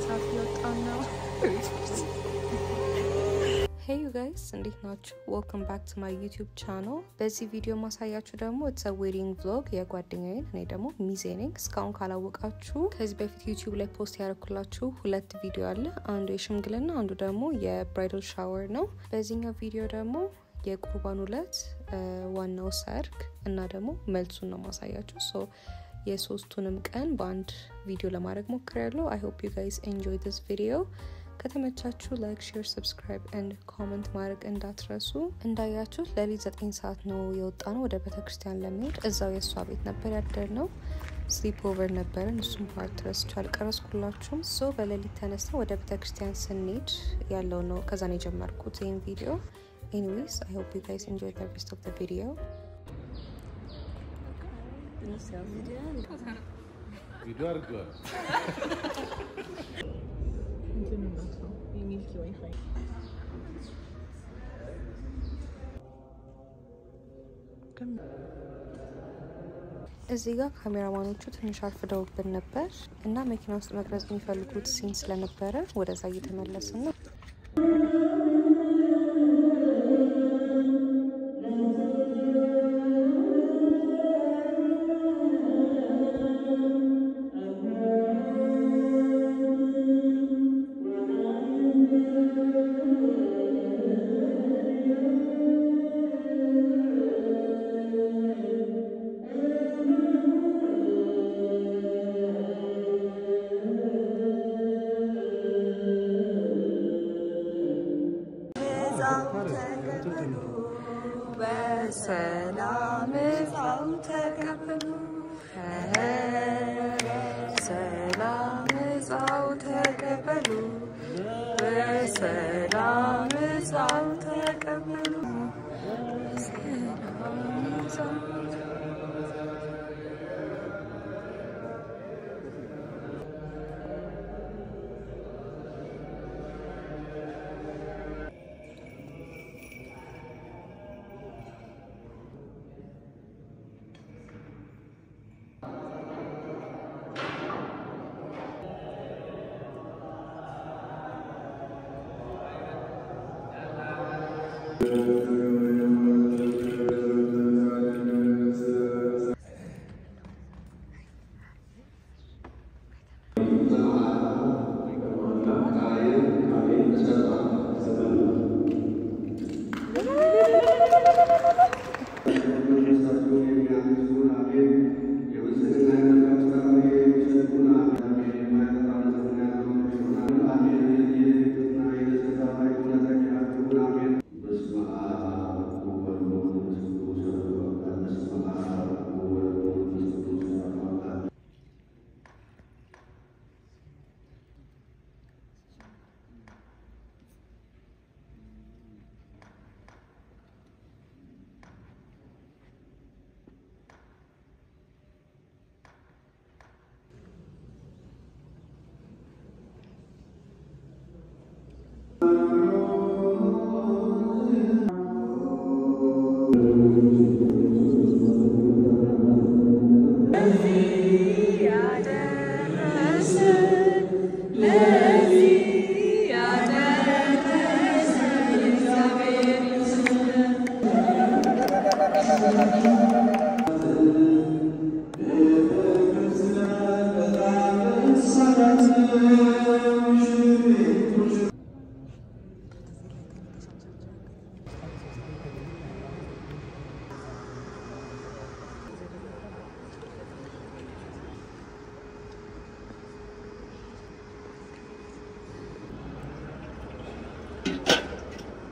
ሰዓት እየወጣን ነው Hey you guys, እንዴት ናችሁ? Welcome back to my YouTube channel. በዚህ ቪዲዮ ማሳያችሁ ደግሞ it's a wedding vlog የጓደኛዬን እኔ ደግሞ ሚዜ ነኝ። እስካሁን ካላወቃችሁ ከዚህ በፊት YouTube ላይ ፖስት ያደረኩላችሁ ሁለት ቪዲዮ አለ። አንዱ የሽምግልና አንዱ ደግሞ የብራይዳል ሻወር ነው። በዚህኛው ቪዲዮ ደግሞ የቁርባን ዕለት ዋናው ሰርግ እና ደግሞ መልሱን ነው ማሳያችሁ። So የሶስቱንም ቀን በአንድ ቪዲዮ ለማድረግ ሞክሬያለሁ. I hope you guys enjoy this video. ከተመቻችሁ ላይክ ሼር ሰብስክራይብ and comment ማድረግ እንዳትረሱ እንዳያችሁ ለሊት 9 ሰዓት ነው የወጣነው ወደ ቤተክርስቲያን ለመሄድ እዛው የሷ ቤት ነበር ያደርነው ስሊፕ ኦቨር ነበርን እሱም ፓርት ረስቻል ቀረስኩላችሁም ሶ በሌሊት ተነስተን ወደ ቤተክርስቲያን ስንሄድ ያለው ነው ከዛ ነው የጀመርኩት ይሄን ቪዲዮ anyways I hope you guys enjoy the rest of the video video argo እዚህ ጋር ካሜራማኖቹ ትንሽ አርፍደውብን ነበር እና መኪና ውስጥ መቅረጽ የሚፈልጉት ሲን ስለነበረ ወደዛ እየተመለስን ነው ሰላም ተቀበሉ ሰላም ተቀበሉ ሰላም ተቀበሉ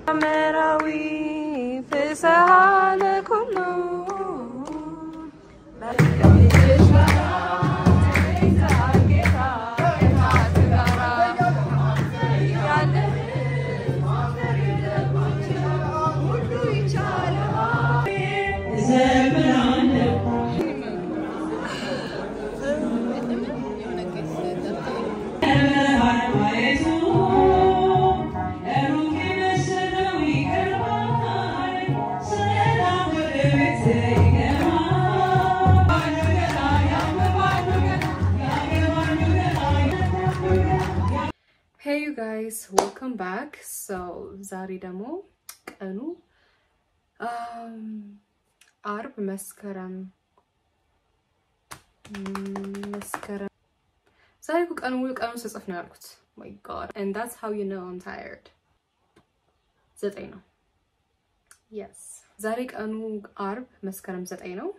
Merawi fisahale kullu Hey you guys, welcome back. So ዛሬ ደግሞ ቀኑ አርብ መስከረም ዛሬ ቀኑ ሙሉ ቀኑን ስጽፍ ነው ያልኩት። My god, and that's how you know I'm tired. 9 ነው። Yes. ዛሬ ቀኑ አርብ መስከረም 9 ነው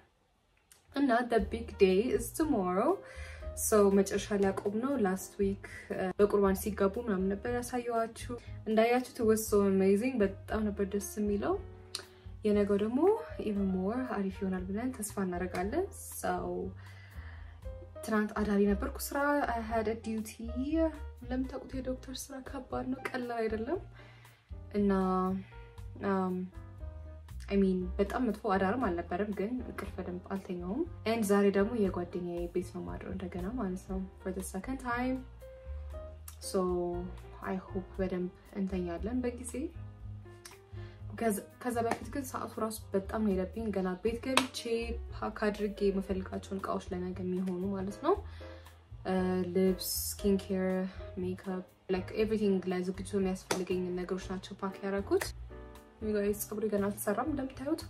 እና the big day is tomorrow. So መጨረሻ ላይ አቆምነው last week በቁርባን ሲጋቡ ምናምን ነበር ያሳየዋችሁ። እንዳያችሁት was so amazing, በጣም ነበር ደስ የሚለው። የነገው ደግሞ even more አሪፍ ይሆናል ብለን ተስፋ እናደርጋለን። So ትናንት አዳሪ ነበርኩ ስራ I had a duty። ለምታውቁት የዶክተር ስራ ከባድ ነው፣ ቀላል አይደለም እና I mean በጣም መጥፎ አዳርም አልነበረም ግን እንቅልፍ በደንብ አልተኛውም። and ዛሬ ደግሞ የጓደኛዬ ቤት ነው ማድረው እንደገና ማለት ነው for the second time. So I hope በደንብ እንተኛለን በጊዜ። ከዛ በፊት ግን ሰዓቱ ራሱ በጣም ሄደብኝ። ገና ቤት ገብቼ ፓክ አድርጌ የምፈልጋቸውን እቃዎች ለነገ የሚሆኑ ማለት ነው ልብስ፣ ስኪን ኬር፣ ሜካፕ like everything ለዝግጅቱ የሚያስፈልገኝ ነገሮች ናቸው ፓክ ያደረኩት። You guys ፀጉሬ ገና አልተሰራም እንደምታዩት።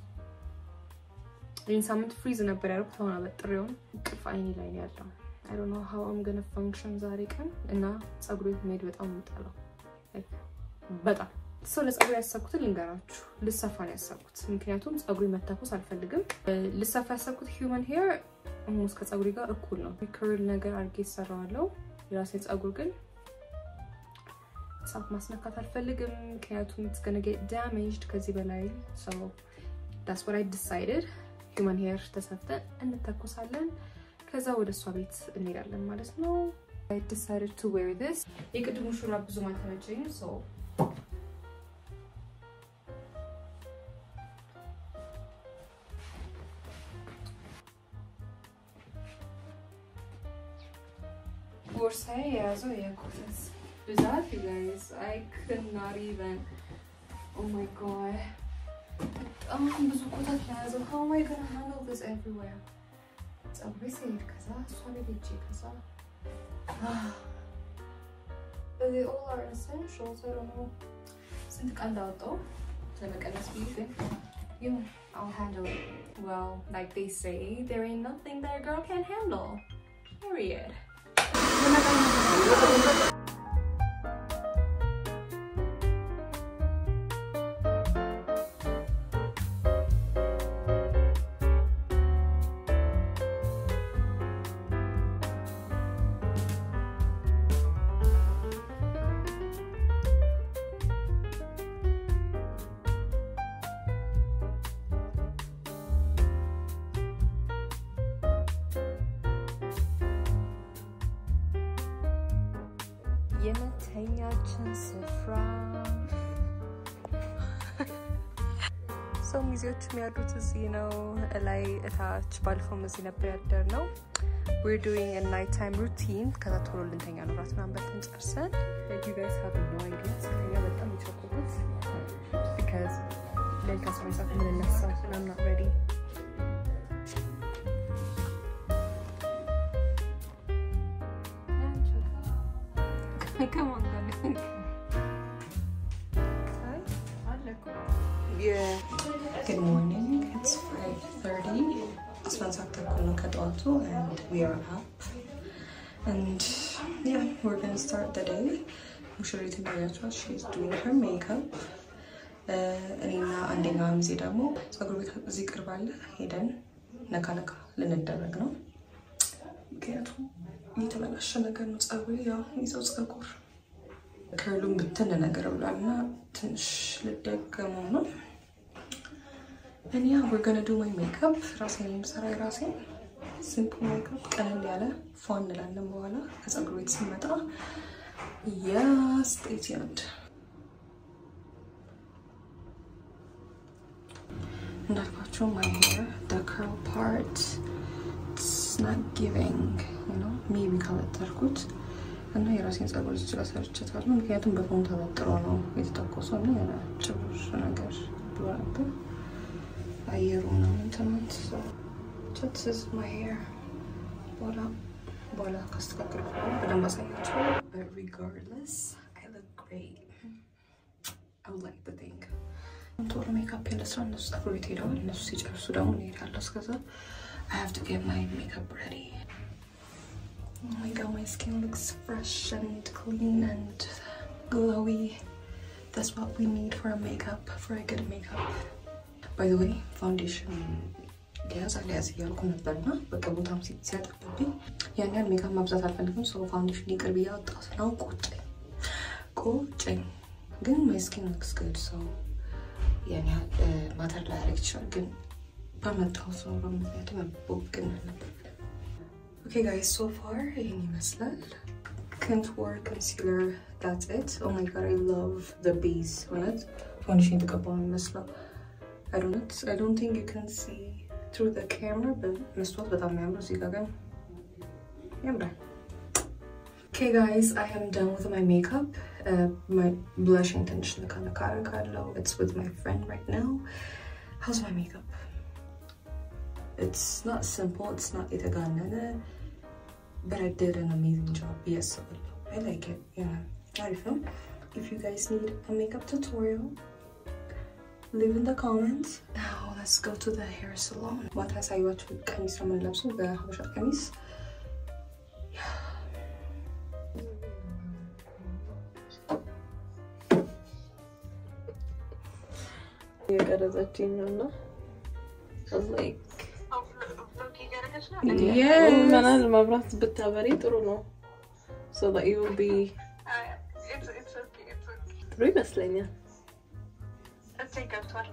ይሄን ሳምንት ፍሪዝ ነበር ያደረኩት አሁን አበጥሬውን ቅፍ አይኔ ላይ ነው ያለው። I don't know how I'm gonna function ዛሬ ቀን እና ፀጉሬ መሄድ በጣም ምጣለው በጣም ሰው ለፀጉሬ ያሰብኩት ልንገራችሁ። ልሰፋ ነው ያሰብኩት ምክንያቱም ፀጉሬ መታፈስ አልፈልግም። ልሰፋ ያሰብኩት human hair ሙስ ከፀጉሬ ጋር እኩል ነው። curl ነገር አድርጌ ሰራዋለሁ። የራሴ ፀጉር ግን ሳፍ ማስነካት አልፈልግም ምክንያቱም it's gonna get damaged ከዚህ በላይ። So that's what I decided. human hair ተሰፍተን እንተኮሳለን ከዛ ወደ እሷ ቤት እንሄዳለን ማለት ነው። I decided to wear this. የቅድሙ ሹራብ ብዙ አልተመቸኝም so ቦርሳዬ የያዘው የኮተስ ብዛት you guys, I could not even. Oh my god. ብዙ ኮተት የያዘው how am I gonna handle this everywhere? ፀጉሬ ሲሄድ ከዛ እሷ ቤት ሄጄ ከዛ they all are essentials. I don't know ስንት ቀን እንዳወጣው ለመቀነስ ብዬ ግን I'll handle it. Well, like they say, there ain't nothing that a girl can't handle. Period. የመተኛችን ስፍራ ሰው ሚዜዎቹ የሚያድሩት እዚህ ነው ላይ እታች ባልፎም እዚህ ነበር ያደርነው። we're doing a nighttime routine ከዛ ቶሎ ልንተኛ ነው ራት ምናምን በልተን ጨርሰን you guys have no idea ስለኛ በጣም ይቸኩሉት because ሌሊት 11 ሰዓት የምንነሳ I'm not ready. Come on, darling. Yeah. Good morning. It's 5:30. And we are up. And yeah, we're gonna start the day. She's doing her makeup. Anina andinga mizi demo. Tsagru ቤት እዚህ ቅርብ አለ ሄደን ነካ ልንደረግ ነው። ምክንያቱም የተበላሸ ነገር ነው ፀጉሬ ያው ይዘው ፀጉር ከርሉም ብትን ነገር ብሏልና ትንሽ ልደገመው ነው። And yeah, we're gonna do my makeup. ራሴን የምሰራ ራሴን simple makeup ቀለል ያለ ፎን እንላለን በኋላ ከፀጉር ቤት ሲመጣ yeah, stay tuned. እንዳልኳችሁ my hair, the curl part, it's not giving, you know, maybe ካወጣርኩት እና የራሴን ፀጉር እዚህ ጋር ሰርቼታለሁ ምክንያቱም በፎን ተወጥሮ ነው የተተኮሰው እና ያለ ጭብሽ ነገር ብሎ ነበር አየሩ ነው እንትናት so this is my hair በኋላ ካስተካከልኩ በደንብ አሳያችኋለሁ but regardless I great. I would like the thing. To make up in the sun, I have to get my makeup ready. Oh my god, my skin looks fresh and clean and glowy. That's what we need for a makeup, for a good makeup. By the way, foundation yes, I guess you're gonna burn, but I would have said, yeah, I make up my so foundation you could be out. Now, good. Then my skin looks good, so yeah, matter direction. Permanent also, okay, guys, so far, contour, concealer, that's it. Oh my god, I love the base on it. Foundation to go on I don't think you can see through the camera, but okay, guys, I am done with my makeup. My blush intention it's with my friend right now. How's my makeup? It's not simple, it's not itaganana, but I did an amazing job. Yes, I like it. Yeah, how do you feel? If you guys need a makeup tutorial, leave in the comments. Now let's go to the hair salon. What has I watched with kamis from the Habasha kamis? I was like, yes. So that you will be. It's okay. Three Meslenia. I think I've tried.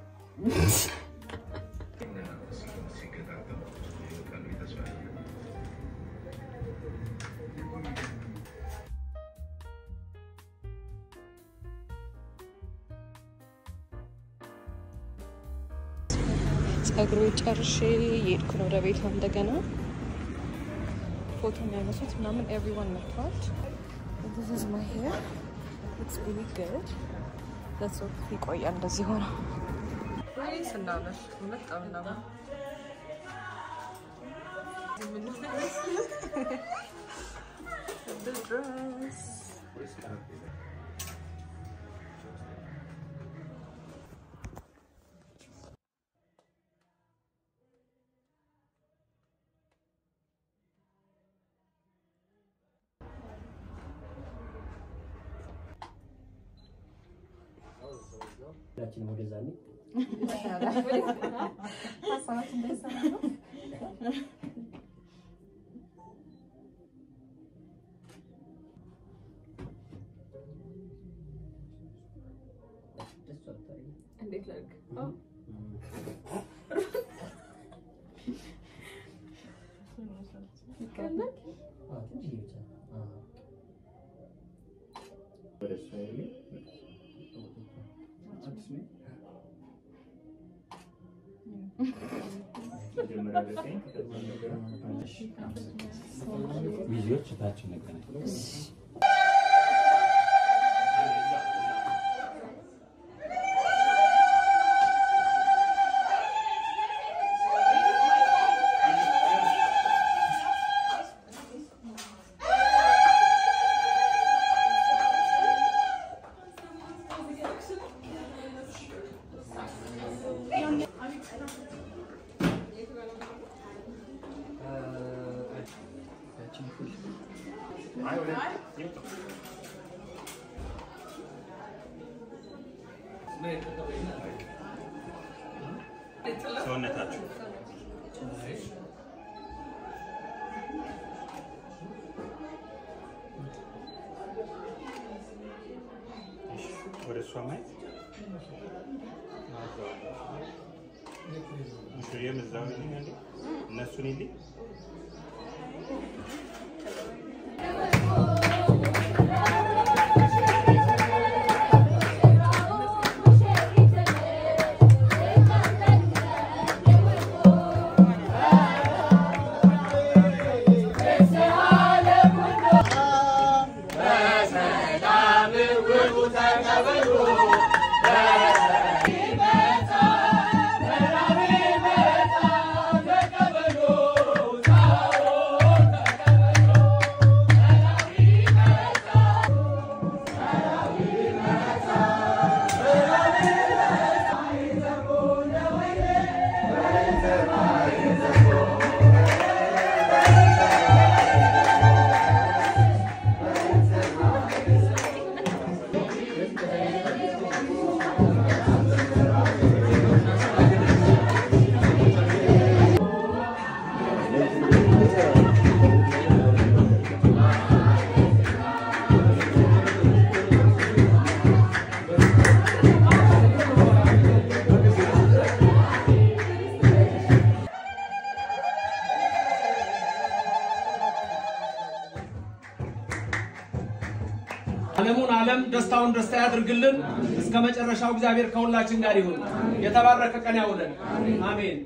ጸጉሩ ጨርሼ የሄድኩ ነው ወደ ቤቷ እንደገና ፎቶ የሚያነሱት ምናምን everyone መጥቷል። This is my hair. Looks really good. Let's hope ይቆያል እንደዚህ ሆኖ ስናመሽ መጣውና the dress. Lakin what is that? And it like, oh. Videoች ታች ነገናል ሰውነታችሁ ወደ እሷ ማየት ሙሽሪያም እዛው ነኝ እንዴ እነሱን ይልኝ ዓለሙን ዓለም ደስታውን ደስታ ያድርግልን እስከ መጨረሻው እግዚአብሔር ከሁላችን ጋር ይሁን የተባረከ ቀን ያውለን አሜን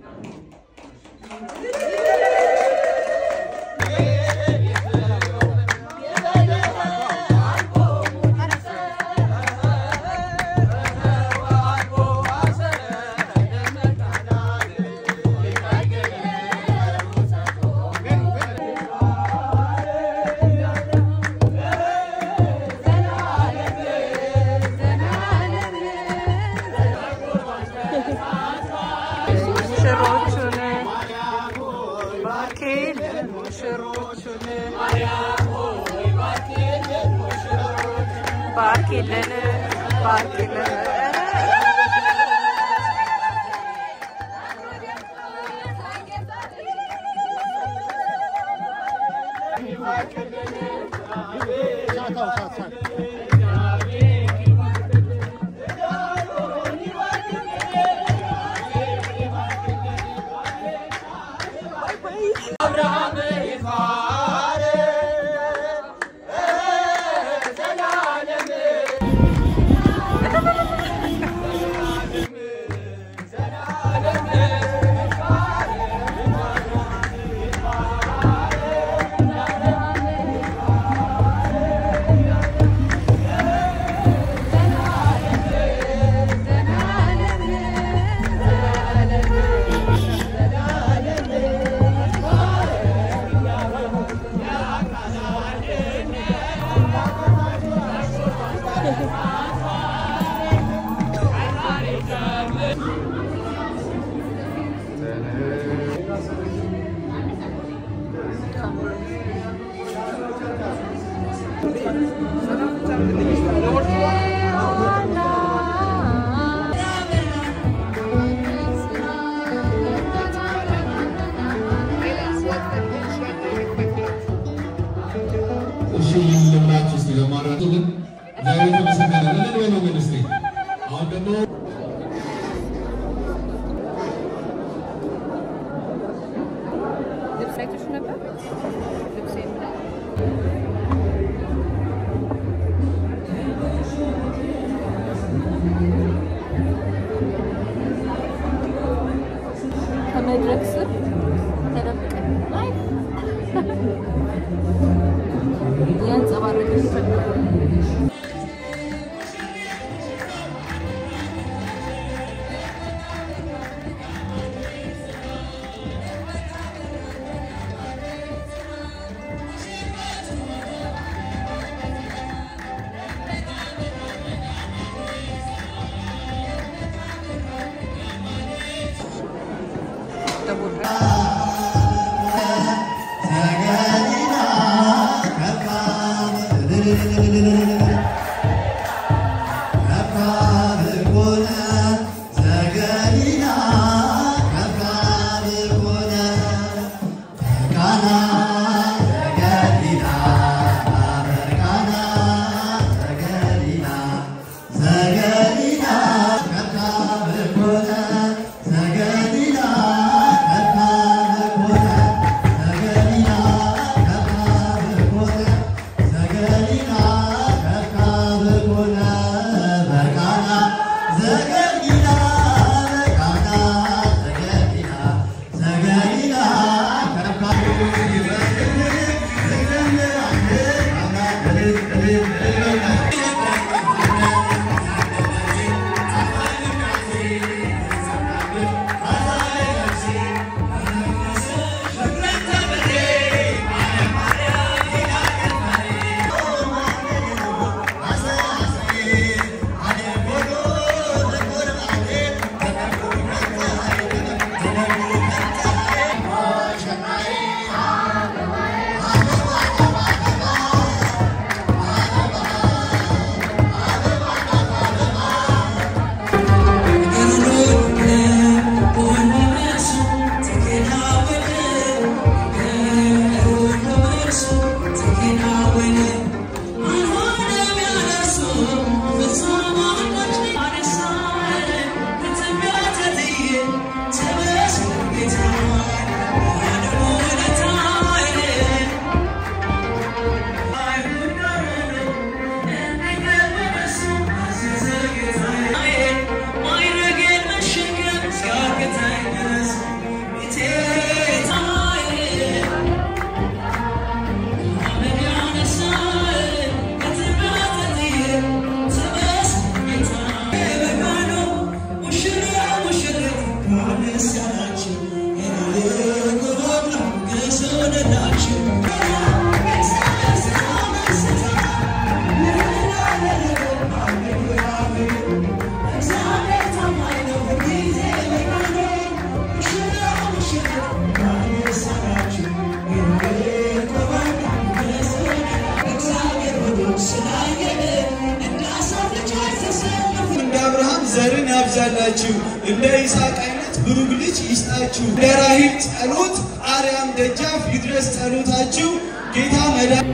ዘርን ያብዛላችሁ እንደ ይስሐቅ አይነት ብሩክ ልጅ ይስጣችሁ ለራሂል ጸሎት አርያም ደጃፍ ይድረስ ጸሎታችሁ ጌታ መዳን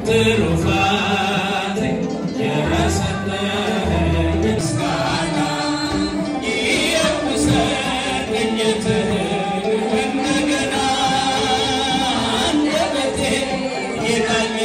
ትሩፋት የራሰነ ምስጋና ይየውሰኝት እንደገና አንደበቴ የታኘ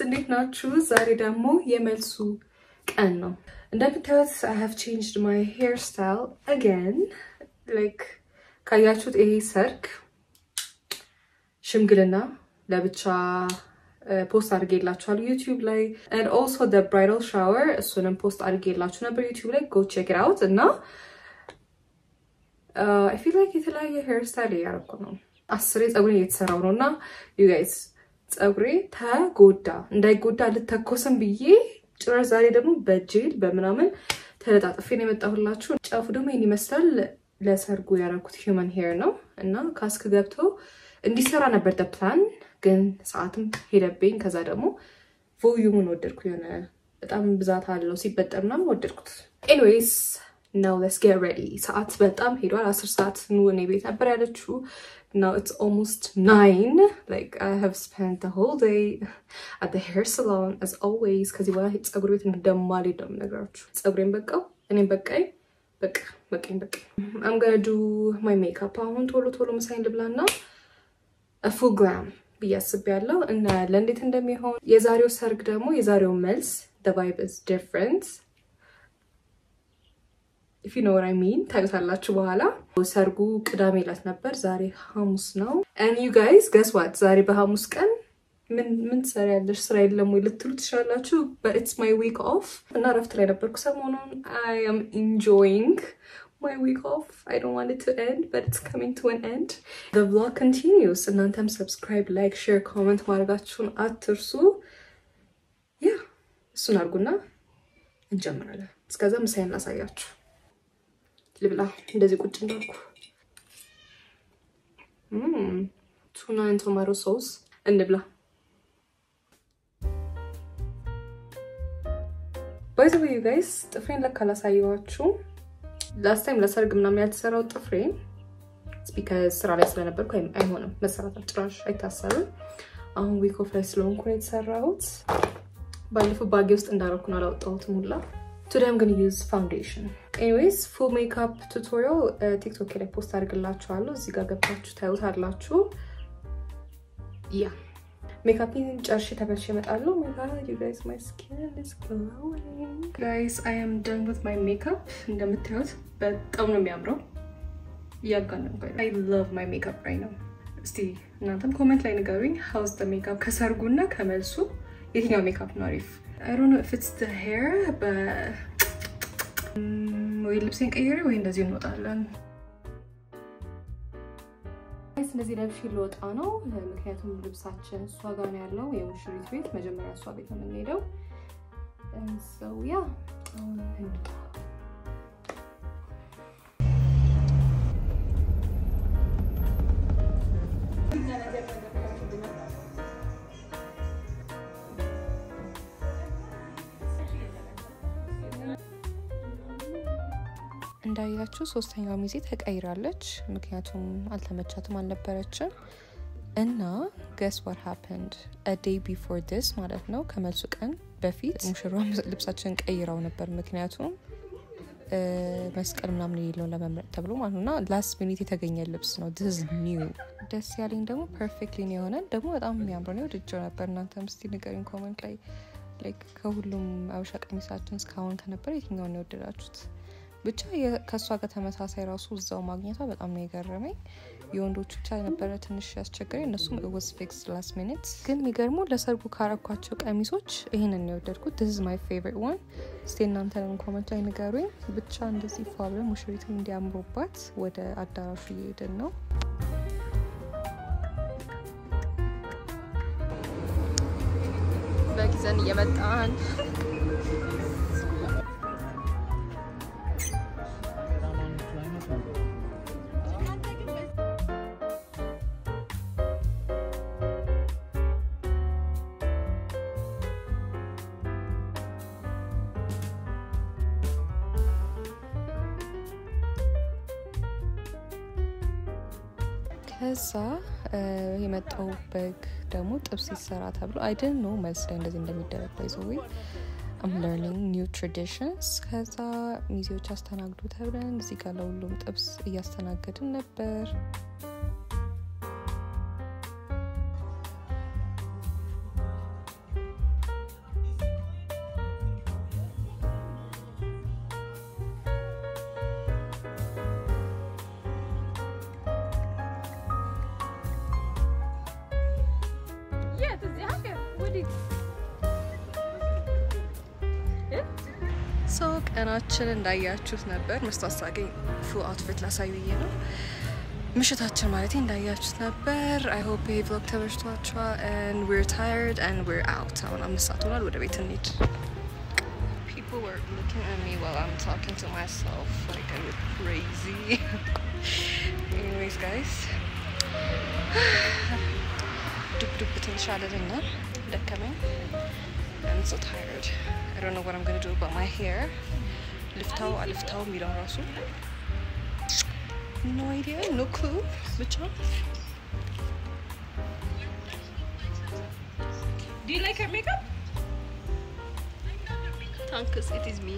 እንዴት ናችሁ? ዛሬ ደግሞ የመልሱ ቀን ነው። እንደምታዩት I have changed my hairstyle again. Like ካያችሁት ይሄ ሰርግ ሽምግልና ለብቻ ፖስት አድርጌላችኋለሁ YouTube ላይ and also the bridal shower እሱንም ፖስት አድርጌላችሁ ነበር YouTube ላይ go check it out እና I feel like የተለያየ hairstyle ያደረኩ ነው። አስሬ ጸጉሬ እየተሰራው ነውና you guys ጸጉሬ ተጎዳ እንዳይጎዳ ልተኮሰም ብዬ ጭራሽ ዛሬ ደግሞ በጄል በመናምን ተለጣጥፌ ነው የመጣሁላችሁ። ጫፉ ደግሞ ይሄን ይመስላል። ለሰርጉ ያደረኩት human hair ነው እና ካስክ ገብቶ እንዲሰራ ነበር the plan ግን ሰዓትም ሄደብኝ። ከዛ ደግሞ ቮሊዩሙን ወደድኩ የሆነ በጣም ብዛት አለው ሲበጠርና ወደድኩት። anyways Now let's get ready. ሰዓት በጣም ሄዷል 10 ሰዓት ነው እኔ ቤት ነበር ያለችው. Now it's almost 9. Like I have spent the whole day at the hair salon as always. ከዚህ በኋላ ፀጉር ቤት እንደማልሄድ ነው የምነግራችሁ. ፀጉሬን በቃው እኔም በቃኝ. I'm gonna do my makeup. አሁን ቶሎ መሳይን ልብላና a full glam ብያስብያለሁ እና ለእንዴት እንደሚሆን የዛሬው ሰርግ ደግሞ የዛሬው መልስ the vibe is different. If you know what I mean, ታዩታላችሁ በኋላ. ሰርጉ ቅዳሜ ዕለት ነበር ዛሬ ሐሙስ ነው. And you guys guess what? ዛሬ በሐሙስ ቀን ምን ትሰሪያለሽ ስራ የለም ወይ ልትሉ ትችላላችሁ. But it's my week off. እና ረፍት ላይ ነበርኩ ሰሞኑን. I am enjoying my week off. I don't want it to end, but it's coming to an end. The vlog continues. እናንተም subscribe, like, share, comment ማድረጋችሁን አትርሱ. Yeah, እሱን አድርጉና እንጀምራለን. እስከዛ ምሳዬን ላሳያችሁ. ልብላ እንደዚህ ቁጭ እንዳልኩ. tuna and tomato sauce እንብላ. By the way, you guys, ጥፍሬን ለካ ላሳየዋችሁ. Last time ለሰርግ ምናምን ያልተሰራው ጥፍሬን it's because ስራ ላይ ስለነበርኩ አይሆንም መሰራት አጭራሽ አይታሰብም. አሁን ዊክ ኦፍ ላይ ስለሆንኩ ነው የተሰራሁት. ባለፈው ባጌ ውስጥ እንዳደረኩ ነው አላወጣሁትም ሁላ. Today I'm going to use foundation. Anyways, full makeup tutorial TikTok ላይ ፖስት አድርግላችኋለሁ. እዚህ ጋር ገብታችሁ ታዩታላችሁ. Yeah. Makeup ጨርሼ ተመልሼ እመጣለሁ. Oh my god, you guys, my skin is glowing. Guys, I am done with my makeup. እንደምታዩት በጣም ነው የሚያምረው. ያጋነንኩ. I love my makeup right now. እስቲ እናንተም ኮሜንት ላይ ንገሩኝ how's the makeup ከሰርጉና ከመልሱ የትኛው ሜካፕ ነው አሪፍ? I don't know if it's the hair, but ወይ ልብሴን ቀይሬ ወይ እንደዚህ እንወጣለን. ስለዚህ ለብሼ ልወጣ ነው ምክንያቱም ልብሳችን እሷ ጋር ነው ያለው የሙሽሪት ቤት መጀመሪያ እሷ ቤት ነው የምንሄደው. So yeah, እንዳያችሁ ሶስተኛው ሚዜ ተቀይራለች ምክንያቱም አልተመቻትም አልነበረችም እና guess what happened a day before this ማለት ነው ከመልሱ ቀን በፊት ሙሽራው ልብሳችን ቀይራው ነበር ምክንያቱም መስቀል ምናምን ይለው ለመምረጥ ተብሎ ማለት ነውና last minute የተገኘ ልብስ ነው. this is new. ደስ ያለኝ ደግሞ perfectly ነው የሆነ ደግሞ በጣም የሚያምር ነው ወድጄው ነበር. እናንተም እስቲ ንገሩኝ ኮሜንት ላይ like ከሁሉም አብሻ ቀሚሳችን እስካሁን ከነበር የትኛው ነው የወደዳችሁት? ብቻ ከሷ ጋር ተመሳሳይ ራሱ እዛው ማግኘቷ በጣም ነው የገረመኝ. የወንዶቹ ብቻ ነበር ትንሽ ያስቸገረኝ እነሱም it was fixed last minute. ግን የሚገርመው ለሰርጉ ካረኳቸው ቀሚሶች ይሄንን ነው የወደድኩት. this is my favorite one. እስቲ እናንተም ኮሜንት ላይ ንገሩኝ. ብቻ እንደዚህ ፏብለ ሙሽሪቱን እንዲያምሩባት ወደ አዳራሹ እየሄድን ነው. በጊዜን እየመጣን ከዛ የመጣው በግ ደግሞ ጥብስ ይሰራ ተብሎ I didn't know መልስ ላይ እንደዚህ እንደሚደረግ ባይዘው I'm learning new traditions. ከዛ ሚዜዎች አስተናግዱ ተብለን እዚህ ጋር ለሁሉም ጥብስ እያስተናገድን ነበር. So ቀናችን እንዳያችሁት ነበር መስታወቂያ full outfit ላሳዩኝ ነው ምሽታችን ማለት እንዳያችሁት ነበር. I hope you vlog ተመችቷችኋል and we're tired and we're out. አሁን 5 ሰዓት ሆኗል ወደ ቤት እንሂድ. People were looking at me while I'm talking to myself like I look crazy. Anyways guys ዱብ ትንሽ አለልና ደከመኝ. I'm so tired. I don't know what I'm going to do about my hair. ልፍታው አልፍታው የሚለው ራሱ no idea, no clue ብቻ Do you like her makeup? Thanks, it is me.